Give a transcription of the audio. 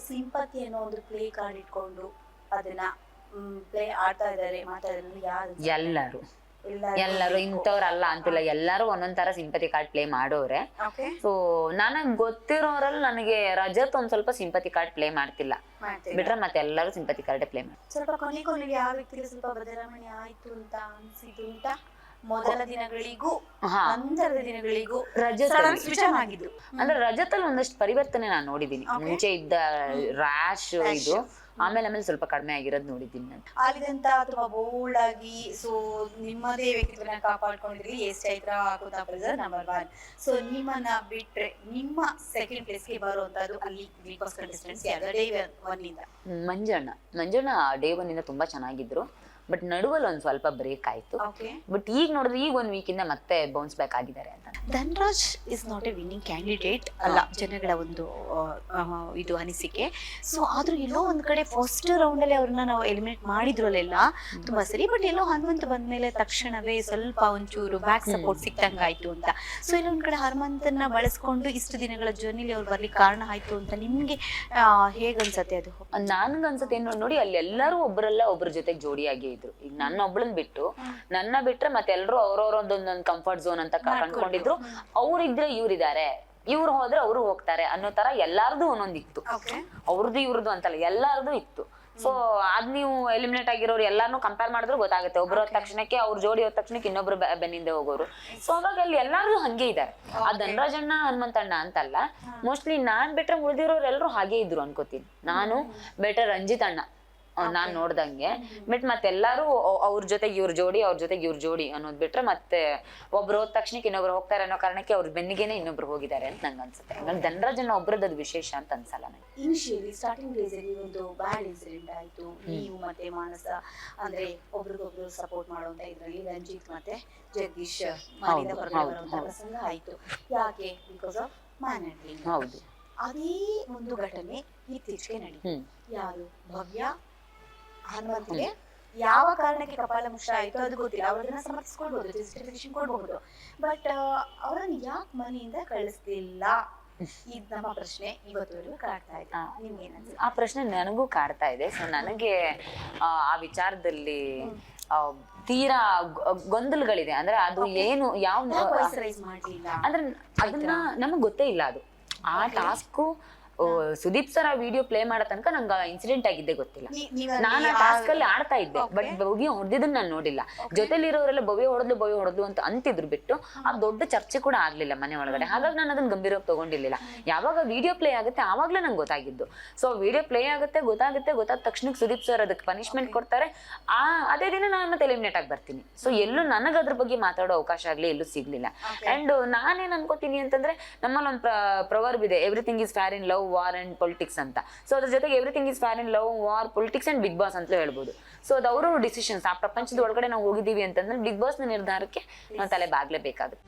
Sympathy ಅನ್ನೋ ಒಂದು play card ಇಟ್ಕೊಂಡು ಅದನ್ನ ಪ್ಲೇ ಆಡ್ತಾ ಇದಾರೆ ಮಾಡ್ತಾ ಇದಾರೆ ಯಾರು? ಎಲ್ಲರೂ ಇಂಥವ್ರಲ್ಲ ಅಂತಿಲ್ಲ, ಎಲ್ಲರೂ ಒಂದೊಂದ್ ತರ ಸಿಂಪತಿ ಕಾರ್ಡ್ ಪ್ಲೇ ಮಾಡೋರೆ. ಸೊ ನನಗ್ ಗೊತ್ತಿರೋರಲ್ಲಿ ನನಗೆ ರಜತ್ ಒಂದ್ ಸ್ವಲ್ಪ ಸಿಂಪತಿ ಕಾರ್ಡ್ ಪ್ಲೇ ಮಾಡ್ತಿಲ್ಲ, ಬಿಟ್ರೆ ಮತ್ತೆ ಎಲ್ಲರೂ ಸಿಂಪತಿ ಕಾರ್ಡ್ ಪ್ಲೇ ಮಾಡ್ತಾರೆ. ಸ್ವಲ್ಪ ಕೊನೆಗೆ ಯಾವ ವ್ಯಕ್ತಿಗೆ ಸ್ವಲ್ಪ ಬದಲಾವಣೆ ಆಯ್ತು ಅಂತ ಅನ್ಸಿದ್ದು ಉಂಟಾ? ಮೊದಲ ದಿನಗಳಿಗೂ ನಂತರದ ದಿನಗಳಿಗೂ ಆಗಿದ್ದು ಅಂದ್ರೆ ರಜತಲ್ಲಿ ಒಂದಷ್ಟು ಪರಿವರ್ತನೆ ನಾನು ನೋಡಿದೀನಿ. ಮುಂಚೆ ಇದ್ದ ರ್ಯಾಶ್ ಇದು ಆಮೇಲೆ ಸ್ವಲ್ಪ ಕಡಿಮೆ ಆಗಿರೋದು ನೋಡಿದ್ದೀನಿ ನಾನು. ಅಲ್ಲಿದಂತ ತುಂಬಾ ಬೋಲ್ಡ್ ಆಗಿ ಸೊ ನಿಮ್ಮದೇ ವ್ಯಕ್ತಿತ್ವನ ಕಾಪಾಡ್ಕೊಂಡಿದ್ರಿ yes Chaitra Kunda Prasad number 1. So ನಿಮ್ಮನ್ನ ಬಿಟ್ರೆ ನಿಮ್ಮ ಸೆಕೆಂಡ್ ಪ್ಲೇಸ್ಗೆ ಬರುವಂತದ್ದು ಅಲ್ಲಿ ಬಿಗ್ ಬಾಸ್ ಕಂಟೆಸ್ಟೆಂಟ್ಸ್ ಡೇ 1 ಇಂದ ಮಂಜಣ್ಣ ಡೇ 1 ಇಂದ ತುಂಬಾ ಚೆನ್ನಾಗಿದ್ರು. ಬಟ್ ನಡುವಲ್ಲಿ ಒಂದ್ ಸ್ವಲ್ಪ ಬ್ರೇಕ್ ಆಯ್ತು. ಬಟ್ ಈಗ ನೋಡಿದ್ರೆ ಈಗ 1 ವೀಕ್ ಇಂದ ಮತ್ತೆ ಬೌನ್ಸ್ ಬ್ಯಾಕ್ ಆಗಿದ್ದಾರೆ ಅಂತ. Dhanraj is not A winning candidate ಅಲ್ಲ ಜನಗಳ ಒಂದು ಇದು ಅನಿಸಿಕೆ. ಸೊ ಆದ್ರೂ ಎಲ್ಲೋ ಒಂದ್ ಕಡೆ ಫಸ್ಟ್ ರೌಂಡ್ ಅಲ್ಲಿ ಅವ್ರನ್ನ ನಾವು ಎಲಿಮಿನೇಟ್ ಮಾಡಿದ್ರಲ್ಲೆಲ್ಲ ತುಂಬಾ ಸರಿ. ಬಟ್ ಎಲ್ಲೋ ಹನುಮಂತ್ ಬಂದ್ಮೇಲೆ ತಕ್ಷಣವೇ ಸ್ವಲ್ಪ ಒಂಚೂರು ಬ್ಯಾಕ್ ಸಪೋರ್ಟ್ ಸಿಕ್ತಂಗಾಯ್ತು ಅಂತ. ಸೊ ಇಲ್ಲೊಂದ್ ಕಡೆ ಹನುಮಂತನ್ನ ಬಳಸ್ಕೊಂಡು ಇಷ್ಟು ದಿನಗಳ ಜರ್ನಿಲಿ ಅವ್ರು ಬರ್ಲಿಕ್ಕೆ ಕಾರಣ ಆಯ್ತು ಅಂತ ನಿಮ್ಗೆ ಹೇಗನ್ಸತ್ತೆ ಅದು? ನನ್ಗನ್ಸತ್ತೆ ಏನು ನೋಡಿ, ಅಲ್ಲಿ ಎಲ್ಲರೂ ಒಬ್ಬರಲ್ಲ ಒಬ್ಬರ ಜೊತೆಗೆ ಜೋಡಿಯಾಗಿ ಇದ್ರು. ಈಗ ನನ್ನ ಒಬ್ಳನ್ ಬಿಟ್ಟು ನನ್ನ ಬಿಟ್ರೆ ಮತ್ತೆ ಎಲ್ರು ಅವ್ರವ್ರೊಂದೊಂದೊಂದು ಕಂಫರ್ಟ್ ಝೋನ್ ಅಂತ ಕಂಡ್ಕೊಂಡಿದ್ರು. ಅವ್ರಿದ್ರೆ ಇವ್ರಿದ್ದಾರೆ, ಇವ್ರು ಹೋದ್ರೆ ಅವ್ರು ಹೋಗ್ತಾರೆ ಅನ್ನೋ ತರ ಎಲ್ಲಾರ್ದು ಒಂದೊಂದಿತ್ತು. ಅವ್ರದ್ದು ಇವ್ರದ್ದು ಅಂತಲ್ಲ, ಎಲ್ಲಾರ್ದು ಇತ್ತು. ಸೊ ಅದ್ ನೀವು ಎಲಿಮಿನೇಟ್ ಆಗಿರೋರು ಎಲ್ಲಾನು ಕಂಪೇರ್ ಮಾಡಿದ್ರು ಗೊತ್ತಾಗುತ್ತೆ. ಒಬ್ರು ಹೋದ ತಕ್ಷಣಕ್ಕೆ ಅವ್ರ ಜೋಡಿ ಹೋದ ತಕ್ಷಣಕ್ಕೆ ಇನ್ನೊಬ್ರು ಬೆನ್ನಿಂದ ಹೋಗೋರು. ಸೊ ಹಾಗಾಗಿ ಅಲ್ಲಿ ಎಲ್ಲಾರು ಹಂಗೆ ಇದಾರೆ. ಆ ಧನರಾಜಣ್ಣ ಹನುಮಂತಣ್ಣ ಅಂತಲ್ಲ, ಮೋಸ್ಟ್ಲಿ ನಾನ್ ಬಿಟ್ರೆ ಉಳಿದಿರೋರು ಎಲ್ಲರೂ ಹಾಗೆ ಇದ್ರು ಅನ್ಕೋತೀನಿ. ನಾನು ಬೆಟರ್ ರಂಜಿತ್ ಅಣ್ಣ ನಾನ್ ನೋಡ್ದಂಗೆ. ಬಟ್ ಮತ್ತೆಲ್ಲಾರು ಅವ್ರ ಜೊತೆಗೆ ಇವ್ರ ಜೋಡಿ, ಅವ್ರ ಜೊತೆಗೆ ಇವ್ರ ಜೋಡಿ ಅನ್ನೋದ್ ಬಿಟ್ರೆ ಮತ್ತೆ ಒಬ್ರು ಹೋದ ತಕ್ಷಣಕ್ಕೆ ಇನ್ನೊಬ್ರು ಹೋಗ್ತಾರೆ ಅನ್ನೋ ಕಾರಣಕ್ಕೆ ಅವ್ರ ಬೆನ್ನಿಗೆನೆ ಇನ್ನೊಬ್ರು ಹೋಗಿದ್ದಾರೆ ಅಂತ ನಂಗೆ ಅನ್ಸುತ್ತೆ. ಹಂಗಾಗಿ ಧನರಾಜಣ್ಣ ಒಬ್ರದ್ದು ಅದು ವಿಶೇಷ ಅಂತ ಅನ್ಸಲ್ಲ ನಂಗೆ. ಇನಿಷಿಯಲಿ ಸ್ಟಾರ್ಟಿಂಗ್ ಡೇಸ್ ಅಲ್ಲಿ ಒಂದು ಬ್ಯಾಡ್ ಇನ್ಸಿಡೆಂಟ್ ಆಯ್ತು. ನೀವು ಮತ್ತೆ ಮಾನಸ ಅಂದ್ರೆ ಒಬ್ರಿಗೊಬ್ರು ಸಪೋರ್ಟ್ ಮಾಡುವಂತ ಇದ್ರಲ್ಲಿ ರಂಜಿತ್ ಮತ್ತೆ ಜಗದೀಶ್ ಮನೆಯಿಂದ ಹೊರಗಡೆ ಬರುವಂತ ಪ್ರಸಂಗ ಆಯ್ತು. ಯಾಕೆ? Because of man handling. ಹೌದು. ಅದೇ ಒಂದು ಘಟನೆ ಇತ್ತೀಚೆಗೆ ನಡೀತು. ಯಾರು? ಭವ್ಯ ಹನುಮಂತಿಗೆ ಯಾವ ಕಾರಣಕ್ಕೆ ಕಪಾಳಮೋಕ್ಷ ಆಯ್ತು ಅದು ಗೊತ್ತಿಲ್ಲ. ಅವ್ರನ್ನ ಸಮರ್ಥಿಸ್ಕೊಳ್ಬಹುದು, ಜಸ್ಟಿಫಿಕೇಶನ್ ಕೊಡಬಹುದು. ಬಟ್ ಅವರನ್ನ ಯಾಕೆ ಮನೆಯಿಂದ ಕಳಿಸ್ಲಿಲ್ಲ? ಇದು ನಮ್ಮ ಪ್ರಶ್ನೆ ಇವತ್ತವರೆಗೂ ಕಾಡ್ತಾ ಇದೆ. ನಿಮ್ಗೆ ಏನನ್ಸುತ್ತೆ? ಆ ಪ್ರಶ್ನೆ ನನಗೂ ಕಾಡ್ತಾ ಇದೆ. ಸೊ ನನಗೆ ಆ ವಿಚಾರದಲ್ಲಿ ತೀರಾ ಗೊಂದಲಗಳಿದೆ. ಅಂದ್ರೆ ಅದು ಏನು ಯಾವ ಮಾಡ್ಲಿಲ್ಲ ಅಂದ್ರೆ ಅದನ್ನ ನಮಗ್ ಗೊತ್ತೇ ಇಲ್ಲ. ಅದು ಆ ಟಾಸ್ಕು ಸುದೀಪ್ ಸರ್ ಆ ವಿಡಿಯೋ ಪ್ಲೇ ಮಾಡೋ ತನಕ ನಂಗೆ ಇನ್ಸಿಡೆಂಟ್ ಆಗಿದ್ದೆ ಗೊತ್ತಿಲ್ಲ. ನಾನು ಆ ಟಾಸ್ಕ್ ಅಲ್ಲಿ ಆಡ್ತಾ ಇದ್ದೆ, ಬಟ್ ಭವ್ಯ ಹೊಡೆದಿದ್ದನ್ನ ನಾನು ನೋಡಿಲ್ಲ. ಜೊತೆಲಿರೋರೆಲ್ಲ ಭವ್ಯ ಹೊಡೆದ್ಲು ಅಂತ ಅಂತಿದ್ರು ಬಿಟ್ಟು ಆ ದೊಡ್ಡ ಚರ್ಚೆ ಕೂಡ ಆಗ್ಲಿಲ್ಲ ಮನೆ ಒಳಗಡೆ. ಹಾಗಾಗಿ ನಾನು ಅದನ್ನ ಗಂಭೀರವಾಗಿ ತಗೊಂಡಿರ್ಲಿಲ್ಲ. ಯಾವಾಗ ವಿಡಿಯೋ ಪ್ಲೇ ಆಗುತ್ತೆ ಆವಾಗ್ಲೇ ನಂಗೆ ಗೊತ್ತಾಗಿದ್ದು. ಸೊ ವಿಡಿಯೋ ಪ್ಲೇ ಗೊತ್ತಾದ ತಕ್ಷಣಕ್ಕೆ ಸುದೀಪ್ ಸರ್ ಅದಕ್ಕೆ ಪನಿಷ್ಮೆಂಟ್ ಕೊಡ್ತಾರೆ. ಅದೇ ದಿನ ನಾನು ಮತ್ತೆ ಎಲಿಮಿನೇಟ್ ಆಗಿ ಬರ್ತೀನಿ. ಸೊ ಎಲ್ಲೂ ನನಗೆ ಅದ್ರ ಬಗ್ಗೆ ಮಾತಾಡೋ ಅವಕಾಶ ಆಗ್ಲಿ ಎಲ್ಲೂ ಸಿಗ್ಲಿಲ್ಲ. ಅಂಡ್ ನಾನೇನ್ ಅನ್ಕೋತೀನಿ ಅಂತಂದ್ರೆ, ನಮ್ಮಲ್ಲಿ ಒಂದು ಪ್ರವರ್ಬ್ ಇದೆ, everything is fair in love, war and politics ಅಂತ. ಸೊ ಅದ್ರ ಜೊತೆಗೆ everything is fair in love, war, politics and Big Boss ಅಂತಲೂ ಹೇಳ್ಬೋದು. ಸೊ ಅದು ಅವರು ಡಿಸಿಷನ್ಸ್. ಆ ಪ್ರಪಂಚದ ಒಳಗಡೆ ನಾವು ಹೋಗಿದ್ದೀವಿ ಅಂತಂದ್ರೆ ಬಿಗ್ ಬಾಸ್ ನ ನಿರ್ಧಾರಕ್ಕೆ ನಾವು ತಲೆ ಬಾಗ್ಲೇಬೇಕಾಗುತ್ತೆ.